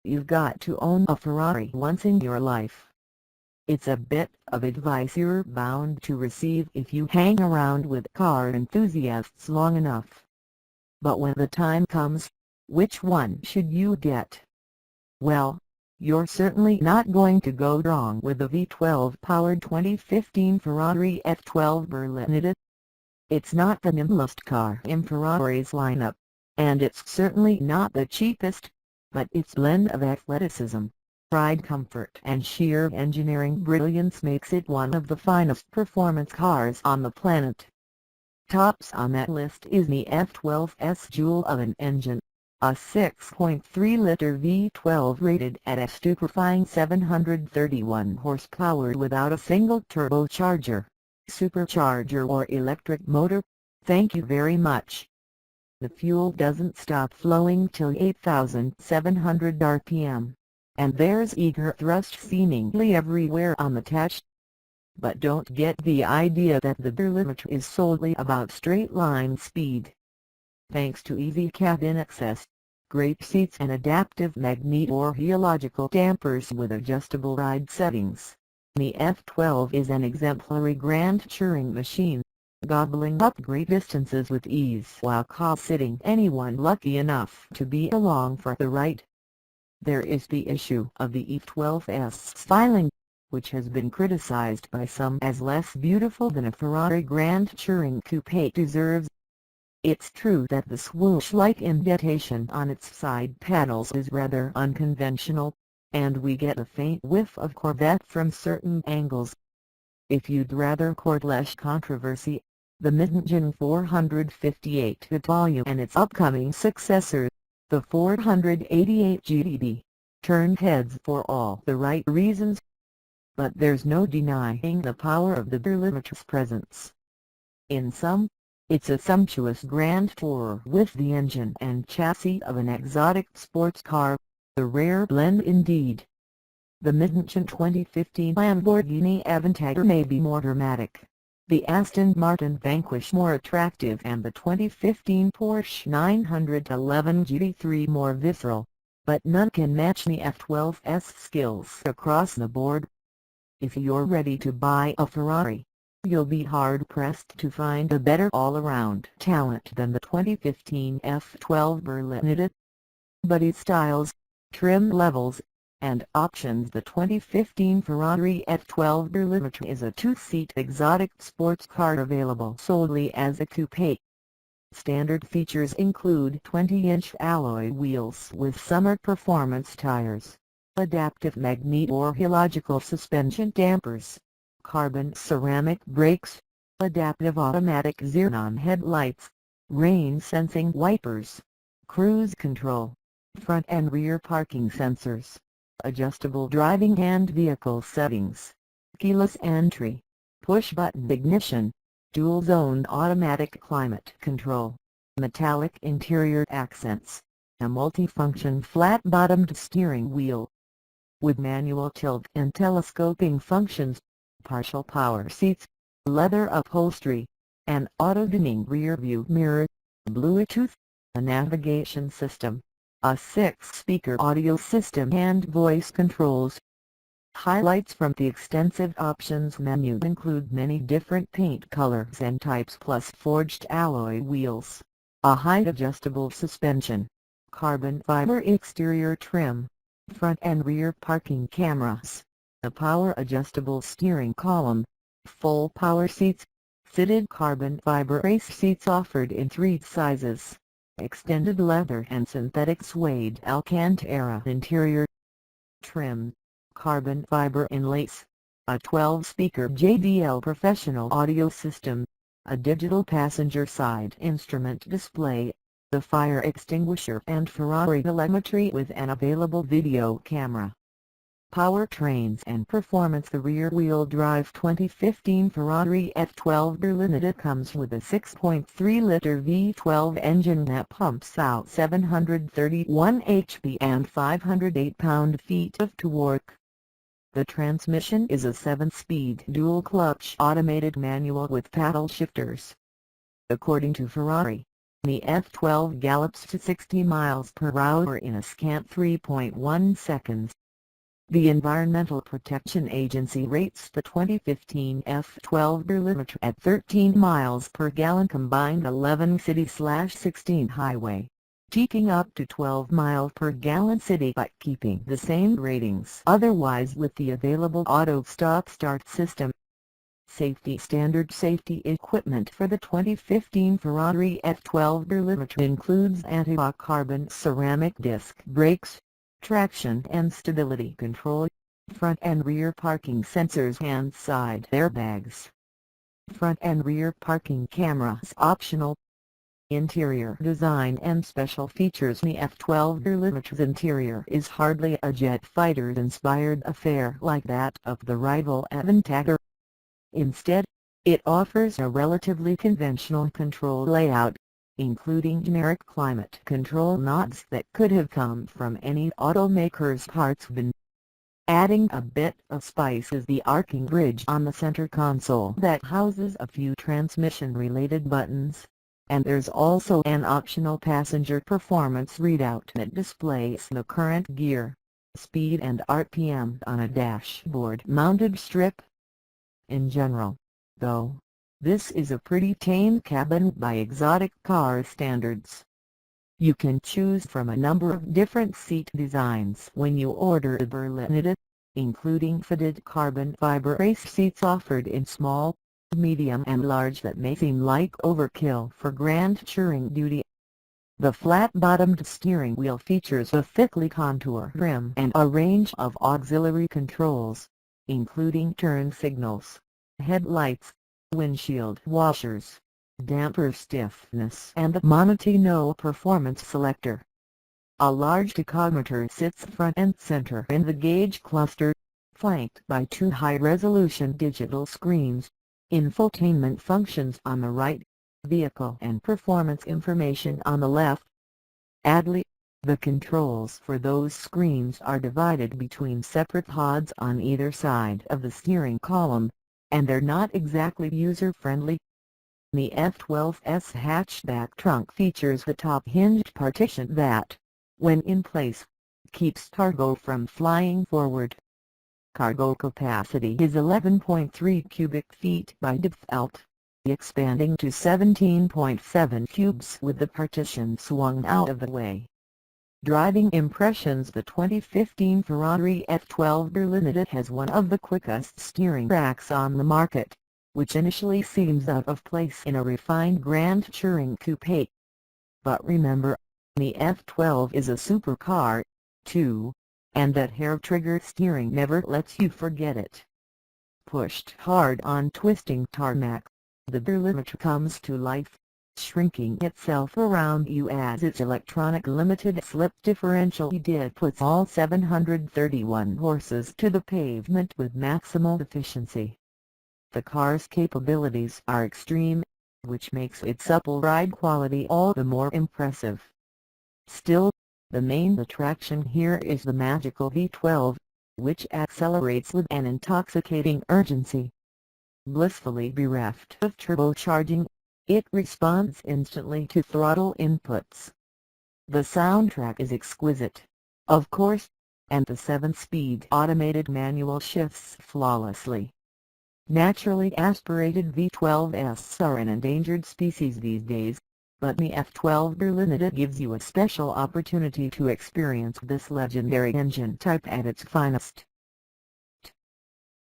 you've got to own a Ferrari once in your life. It's a bit of advice you're bound to receive if you hang around with car enthusiasts long enough. But when the time comes, which one should you get? Well, you're certainly not going to go wrong with the V12-powered 2015 Ferrari F12 Berlinetta. It's not the nimblest car in Ferrari's lineup, and it's certainly not the cheapest, but its blend of athleticism, ride comfort and sheer engineering brilliance makes it one of the finest performance cars on the planet. Tops on that list is the F12's jewel-of-an engine, a 6.3-liter V12 rated at a stupefying 731 horsepower without a single turbocharger, supercharger or electric motor. Thank you very much. The fuel doesn't stop flowing till 8,700 rpm, and there's eager thrust seemingly everywhere on the dash. But don't get the idea that the Berlinetta is solely about straight-line speed. Thanks to easy cabin access, great seats and adaptive magnetorheological dampers with adjustable ride settings, the F12 is an exemplary grand touring machine, gobbling up great distances with ease while cost-sitting anyone lucky enough to be along for the ride. There is the issue of the F12's styling, which has been criticized by some as less beautiful than a Ferrari Grand Touring Coupe deserves. It's true that the swoosh-like indentation on its side panels is rather unconventional, and we get a faint whiff of Corvette from certain angles. If you'd rather court less controversy, the mid-engine 458 Volume and its upcoming successor, the 488 GTD, turn heads for all the right reasons. But there's no denying the power of the Berlinetta's presence. In sum, it's a sumptuous grand tour with the engine and chassis of an exotic sports car, the rare blend indeed. The mid-engine 2015 Lamborghini Aventador may be more dramatic, the Aston Martin Vanquish more attractive, and the 2015 Porsche 911 GT3 more visceral, but none can match the F12's skills across the board. If you're ready to buy a Ferrari, you'll be hard-pressed to find a better all-around talent than the 2015 F12 Berlinetta. But its styles, trim levels, and options, the 2015 Ferrari F12 Berlinetta is a two-seat exotic sports car available solely as a coupe. Standard features include 20-inch alloy wheels with summer performance tires, adaptive magnetorheological suspension dampers, carbon ceramic brakes, adaptive automatic xenon headlights, rain-sensing wipers, cruise control, front and rear parking sensors, adjustable driving and vehicle settings, keyless entry, push-button ignition, dual-zone automatic climate control, metallic interior accents, a multifunction flat-bottomed steering wheel with manual tilt and telescoping functions, partial power seats, leather upholstery, an auto-dimming rear-view mirror, Bluetooth, a navigation system, a 6-speaker audio system and voice controls. Highlights from the extensive options menu include many different paint colors and types plus forged alloy wheels, a height-adjustable suspension, carbon fiber exterior trim, front and rear parking cameras, a power-adjustable steering column, full power seats, fitted carbon fiber race seats offered in 3 sizes, extended leather and synthetic suede Alcantara interior trim, carbon fiber inlays, a 12-speaker JBL professional audio system, a digital passenger side instrument display, the fire extinguisher and Ferrari telemetry with an available video camera. Powertrains and performance. The rear-wheel drive 2015 Ferrari F12 Berlinetta comes with a 6.3-liter V12 engine that pumps out 731 HP and 508 pound-feet of torque. The transmission is a 7-speed dual-clutch automated manual with paddle shifters. According to Ferrari, The F12 gallops to 60 miles per hour in a scant 3.1 seconds. The Environmental Protection Agency rates the 2015 F12 Berlinetta at 13 miles per gallon combined 11 city/16 highway, peaking up to 12 miles per gallon city by keeping the same ratings otherwise with the available auto stop-start system. Safety Safety equipment for the 2015 Ferrari F12 Berlinetta includes anti-lock carbon ceramic disc brakes, traction and stability control, front and rear parking sensors and side airbags. Front and rear parking cameras optional. Interior design and special features. The F12 Berlinetta's interior is hardly a jet fighter-inspired affair like that of the rival Aventador. Instead, it offers a relatively conventional control layout, including generic climate control knobs that could have come from any automaker's parts bin. Adding a bit of spice is the arcing bridge on the center console that houses a few transmission-related buttons, and there's also an optional passenger performance readout that displays the current gear, speed and RPM on a dashboard-mounted strip. In general, though, this is a pretty tame cabin by exotic car standards. You can choose from a number of different seat designs when you order a Berlinetta, including fitted carbon fiber race seats offered in small, medium and large that may seem like overkill for grand touring duty. The flat-bottomed steering wheel features a thickly contoured rim and a range of auxiliary controls, including turn signals, headlights, windshield washers, damper stiffness and the Monotino performance selector. A large tachometer sits front and center in the gauge cluster, flanked by two high-resolution digital screens, infotainment functions on the right, vehicle and performance information on the left. Adly, the controls for those screens are divided between separate pods on either side of the steering column, and they're not exactly user-friendly. The F12's hatchback trunk features the top hinged partition that, when in place, keeps cargo from flying forward. Cargo capacity is 11.3 cubic feet by default, expanding to 17.7 cubes with the partition swung out of the way. Driving impressions. The 2015 Ferrari F12 Berlinetta has one of the quickest steering racks on the market, which initially seems out of place in a refined grand touring coupe. But remember, the F12 is a supercar, too, and that hair-trigger steering never lets you forget it. Pushed hard on twisting tarmac, the Berlinetta comes to life, shrinking itself around you as its electronic limited slip differential puts all 731 horses to the pavement with maximal efficiency. The car's capabilities are extreme, which makes its supple ride quality all the more impressive. Still, the main attraction here is the magical V12, which accelerates with an intoxicating urgency. Blissfully bereft of turbocharging, it responds instantly to throttle inputs. The soundtrack is exquisite, of course, and the 7-speed automated manual shifts flawlessly. Naturally aspirated V12s are an endangered species these days, but the F12 Berlinetta gives you a special opportunity to experience this legendary engine type at its finest.